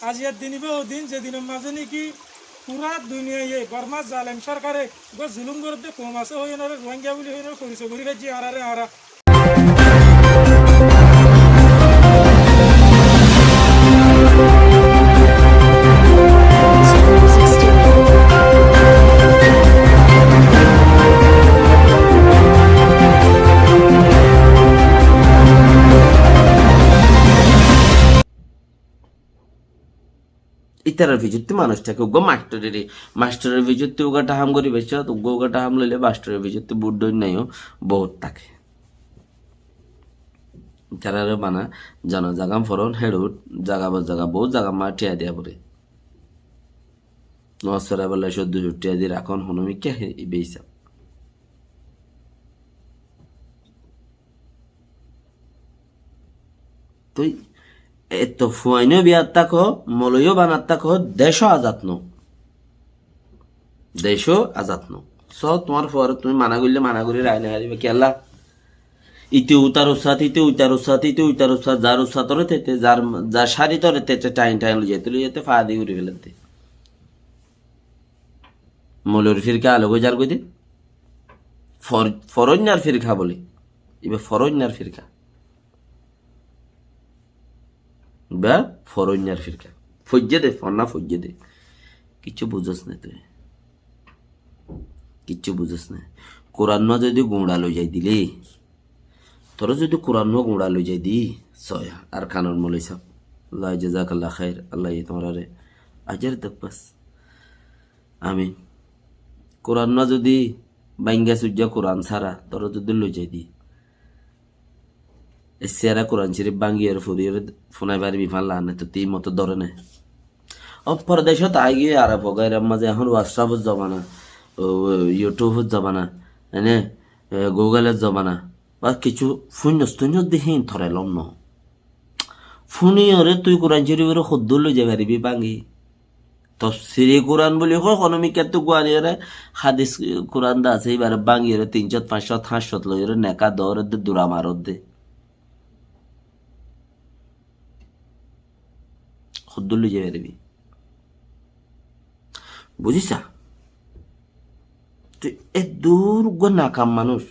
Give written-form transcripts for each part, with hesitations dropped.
আজিয়ার দিনই ও দিন যেদিনের মাঝে নাকি পুরা দুনিয়ায় বর্মা জালেম সরকারে জুলুম করতে কম আছে হয়ে না রোহিঙ্গা বলে হয়ে না পরিচয় করি ভাই আরারে আরা ইতারার ভিজুতে মানুষটাকে উগ্র মাস্টারের ভিজুতে উগাটা হাম করি বেশ উগাটা হাম লইলে মাস্টারের ভিজুতে বুট নাইও বহুত থাকে তারারে বানা জনজাগাম ফরন হেডুট জাগা বহুত জাগা মা টিয়া দিয়া পরে নসরা বেলা 1400 টিয়া দিয়ে রাখন হনমি কে বেইসা তুই এত ফুয়াইনো বিয়ার তাকো মলয়ও বানার তাকো দেশ আজাত স তোমার ফর তুমি মানা করলে মানা করি রায়না হারিবে কেলা ইতি উতার উৎসাত যার উৎসাত তেতে যার শাড়ি তরে তেতে টাইম লইতে ফা দিয়ে উড়ে ফেলতে মলুর ফিরকা আলো যার কই দে ফরন্যার ফিরকা বলি এবার ফরন্যার ফিরকা বা ফরন্যার ফিরকা ফজ্জে দে ফন্না ফজ্জে দে কিচ্ছু বুঝস না তুই কিচ্ছু বুঝস না কোরআন যদি গুঁড়া লই যাই দিলি তোর যদি কোরআন গুঁড়া লই যাই দি সয়া আর খানর মলাই সাহ আল্লাহ জাজাকাল্লাহ খাইর আল্লাহ তোমরা রে আজের দব্বাস আমি কোরআন যদি বাইঙ্গা সূর্যা কোরআন ছাড়া তোর যদি লই যাই দি সেরা কোরআন শরীফ বাঙ্গিয়ার ফুরিয়ে ফোনাই পারি বিফান লানে তো তি মতো ধরে নেয় অপরদেশত আই গিয়ে আর ভগাইরাম মাঝে এখন হোয়াটসঅ্যাপত জমানা ইউটিউবত জমানা এনে গুগলের জমানা বা কিছু শূন্য দেখি ধরে লম ন ফুনি ওরে তুই কোরআন শরীফের সদ্য লই যাই পারিবি বাঙ্গি তফসিরি কোরআন বলি কয় কনমিকাত তো গুয়ারিয়ারে হাদিস কোরআন দা আছে এবারে বাঙ্গিয়ারে 300 500 500 লইরে নেকা দর দে দুরা মারত দে খুদ্দুল্লি যাবে দেবী বুঝিসা তুই এ দূর গো নাকাম মানুষ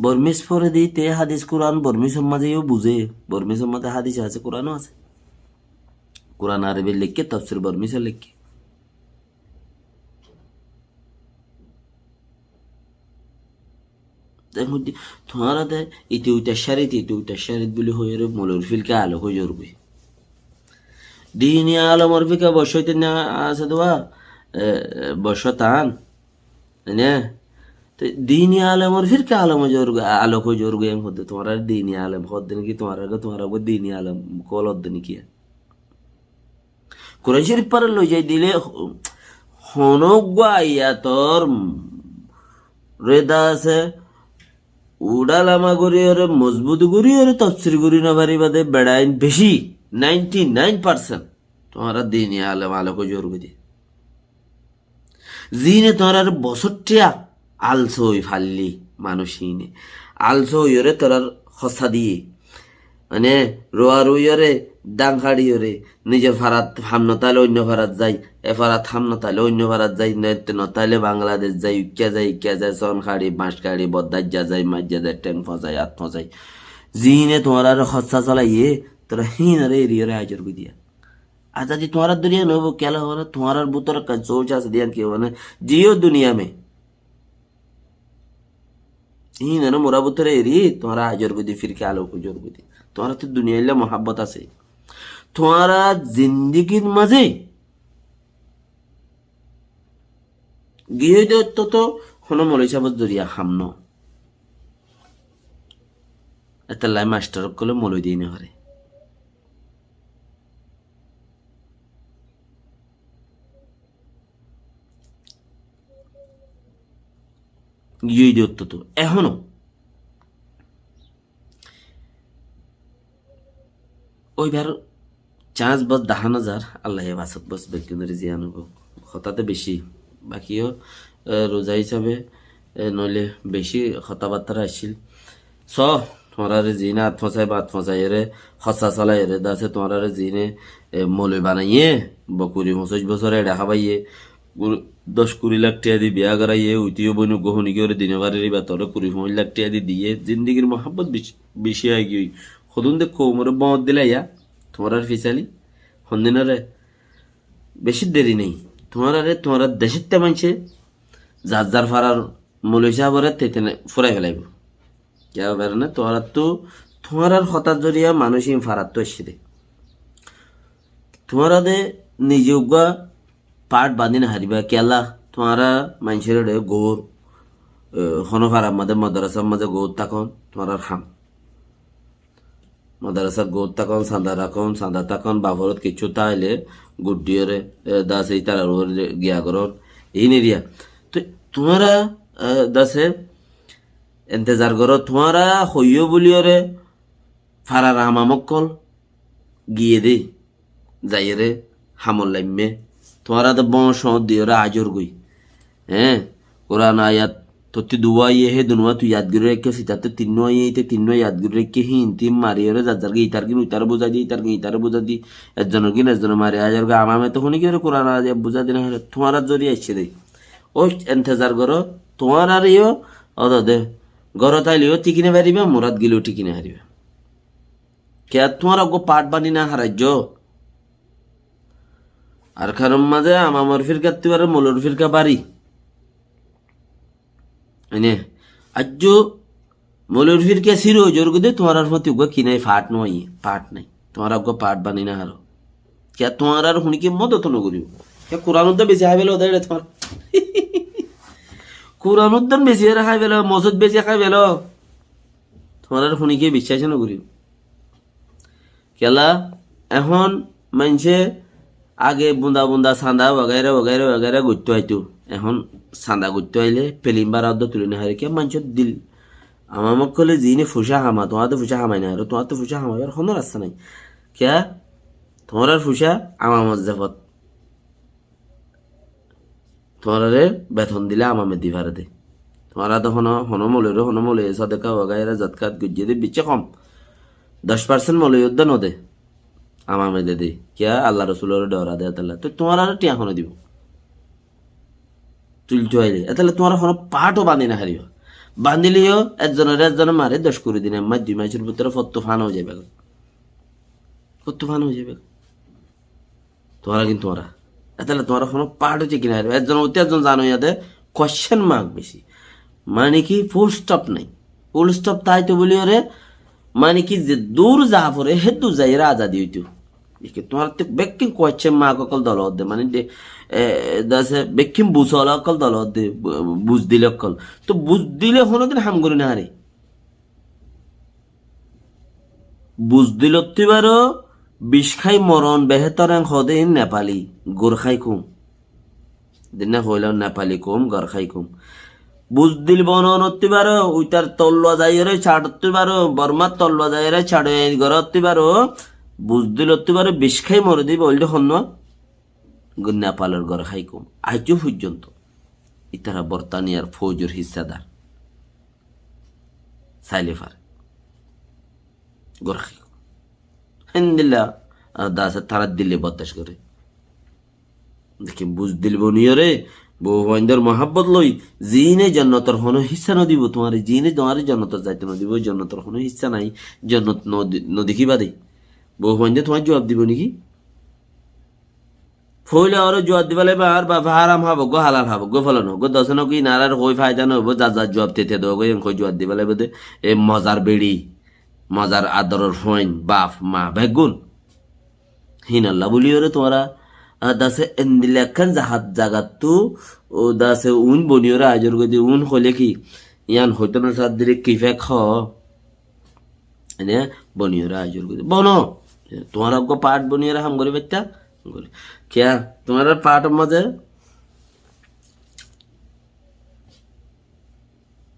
বর্মিস পরে দিতে হাদিস কোরআন বর্মিসের মাঝেও বুঝে বর্মিসের মাঝে হাদিস আছে কোরআনও আছে কোরআন আরবি লিখকে তাফসীর বর্মিসে লিখকে তোমারা দে ইতি উইটা শারিত বলে হয়ে মলুর ফিলকে আলো হয়ে জরবে দিনী আলমর ফিকা বসইতে না আছে দোয়া বসতান না তো দিনী আলমর ফিরকা আলম জোর আলোক জোর গেম হতে তোমার দিনী আলম হদ্দিন কি তোমার দিনী আলম কল হদ্দিন কি কোরআন শরীফ পারে লই যাই দিলে হনক গাইয়া তোর রেদা আছে উড়ালামা করি ওরে মজবুত করি ওরে তফসির করি না পারি বাদে বেড়াইন বেশি 99% তোমারা দিনে আলম আলোক জোর বুঝি জিনে তোমার বছরটিয়া আলসো হই ফাললি মানুষইনে আলসো হইরে তোরার হসা দিয়ে মানে রোয়া রইরে দাং খাড়িয়রে নিজের ফারাত হামন তাইলে অন্য ফারাত যাই এ ফারাত হামন তাইলে অন্য ফারাত যাই নতাইলে বাংলাদেশ যাই ইক্যা যায় সন খাড়ি বাঁশ খাড়ি বদাজ্জা যায় মাজ্জা যায় টেন ফজাই আত ফজাই জিনে তোমার আর হসা চলাইয়ে তোরা হিন রে এরিয়ারে হাজির করে দিয়া আচ্ছা जी तुम्हारा दुनिया में वो क्या हो रहा तुम्हारा बुतर का सोचा से दिया कि वो जियो दुनिया में ही ना मोरा बुतर एरी तुम्हारा हाजिर को दी फिर क्या लो को जोर को दी तुम्हारा तो दुनिया ले मोहब्बत से तुम्हारा जिंदगी मजे गिয়ে দে তো হনো মলইসা বদ দরিয়া হামনো এত লাই মাস্টার কলে মলই দিনে হরে গিয়ে দিত তো এখনো ওইবার চান্স বস 10,000 আল্লাহ বাসত বস ব্যক্তিদের জিয়ান হতাতে বেশি বাকিও রোজা হিসাবে নইলে বেশি কথাবার্তা আসছিল তোমার জিনে হাত ফসাই বাত ফসাই রে হসা চলাই রে দাসে তোমার জিনে মলে বানাইয়ে 20-25 বছর এটা খাবাইয়ে 10-20 লাখ টাকা দিয়ে বিয়া করাইয়ে উইতিও বইন গহনি করে দিনে বাড়ির বা তোর 20-25 লাখ টাকা দিয়ে দিয়ে জিন্দিগির মহাব্বত বেশি আই গই সদুন দে কোমরে বঁত দিলে ইয়া তোমার ফিসালি হন্দিনরে বেশি দেরি নেই তোমার দেশের তে মানছে যার যার ফারার মৌলী সাহেবরে তেতেনে ফুরাই ফেলাইব কে বের না তোমার হঠাৎ জরিয়া মানুষই ফারাত তো এসে দে তোমারা দে নিজে উগা পাট বাঁধি না হারিবা কেলা তোমারা মানুষের গৌর হনফারার মাঝে মাদ্রাসার মাঝে গৌর তখন তোমার খাম মাদ্রাসার গৌর তখন সান্দা তখন বাবরত কিছু তাইলে গুডিয়রে দাস এই তার গিয়া করন এই নিরিয়া তো তোমারা দাসে এন্তেজার করো তোমারা হইও বলিওরে ফারার হামামকল গিয়ে দে যাইরে হামল লাইমে তোমারা তো বংশ দিওরা আজর গই হ্যাঁ কোরআন আয়াত তোতি দুয়াইয়ে হে দুনুয়া তুই ইয়াদগিরি রেখে সিতাতে তিন্ন ইয়াদগিরি রেখে তিম মারিয়রে যার গে ইতার কিন ইতার বুঝা দি ইতার বুঝা দি একজনের মারি আজর গে আমামে তো শুনি কি কোরআন আয়াত বুঝা দিন তোমারা জরি আসছে দে ও এন্তেজার করো তোমার আর ইও অদ দে ঘর তাইলেও টিকিনে পারিবে মোরাত গিলেও টিকিনে হারিবে কে তোমার অজ্ঞ পাট বানি না হারাজ্য আর খারম মাঝে আমার ফিরকা তুই মোলর ফিরকা বাড়ি এনে আজ মোলর ফিরকা সিরো জোর দে তোমার মতি উগা কিনে পাট নাই তোমার অজ্ঞ পাট বানি না হারো কে তোমার আর শুনিকে মদত নকরিব কে কোরআন বেশি হাই বেলো ওদের তোমার কোরআন উদ্যান বেশি খাই পেল মসুদ বেশি খাই পেল তোমার আর শুনিকে বিশ্বাস নকরিব কেলা এখন মানছে আগে বুন্দা বুন্দা চান্দা বগাইরা গড়তে হয়তো এখন চান্দা গড়তে আইলে পেলিম্বার আদ্য তুলে না হারে কে মানুষের দিল আমাক কলে যিনি ফুসা হামা তোমার তো ফুসা হামাই না তোমার তো ফুসা হামাইবার কোনো রাস্তা নাই কে তোমার আর ফুসা আমার মজ্জাফত তোমার বেতন দিলে আমামে দিভারে দে তোমারা তো হনমলে সদেকা বগাইরা জাতকাত গুজিয়ে দে বিচ্ছে কম 10% মলে উদ্যান নদে আমামে দে দে কিয়া আল্লাহ রসুলের ডরা দে তাহলে তো তোমার আর টিয়া হনো দিব তুলতে আইলে তাহলে তোমার হনো পাটও বাঁধি না হারিও বাঁধিলেও একজনের মারে 10 করে দিনে 2 মাসের ভিতরে ফত্তো ফান হয়ে যাবে তোমারা কিন্তু তাহলে তোমার কোনো পার্ট হচ্ছে কিনা একজন জানো ইয়াতে কোয়েশ্চেন মার্ক বেশি মানে কি ফুল স্টপ নাই ফুল স্টপ তাই তো বলি ওরে মানে কি যে দূর যা পরে হেতু যাই আজাদি হইতো তোমার তো বেকিং কোয়েশ্চেন মার্ক অকল দল দে মানে দাসে বেকিং বুঝল অকল দল দে বুঝ দিলে অকল তো বুঝ দিলে কোনোদিন হাম করি না হারে বুঝ দিল তুইবারও বিষ খাই মরণ বেহেতরাং হদে নেপালি গোরখাই কুম দিনা হইলাম নেপালি কুম গোরখাই কুম বুঝ দিল বনতি বারো উইটার তল্লা যাইরে ছাড়তে পারো বর্মার তল্লা যাইরে ছাড়ে গরতি পারো বুঝ দিল বারো বিষ খাই মরে দিবে ওইটা হন নেপালের গোরখাই কুম আজও পর্যন্ত ইতারা বর্তানিয়ার ফৌজের হিস্সাদার সাইলেফার গোরখাই হিন্দিল্লা দাসে তারা দিল্লি বদাস করে দেখি বুঝ দিল বনিয়রে বউবাইন্দর মহাব্বত লই জিনে জন্নতর হনো হিস্সা নদিব তোমার জিনে তোমার জন্নতর যাইতে নদিব জন্নতর হনো হিস্সা নাই জন্নত নদেখিবা দেই বউবাইন্দে তোমার জবাব দিব নাকি ফইলে আরো জবাব দিবা লাগবে আর বাবা হারাম হাবো গো হালাল হাবো গো ফলন গো দশন কি নারার হই ফায়দা নব যা যা জবাব তেতে দেবো গো এন জবাব দিবা লাগবে দে এ মজার বেড়ি মজার আদরের ফইন বাপ মা বেগুন হিনাল্লা বলিওরে তোমরা দাসে এন্দিলেখান জাহাত জাগাতু ও দাসে উন বনিওরে আজর গদি উন হলে কি ইয়ান হইতো না সাত দিলে কিফে খ এনে বনিওরে আজর গদি বনো তোমার গো পাট বনিওরে হাম করে বেটা করে কিয়া তোমার পাট মাঝে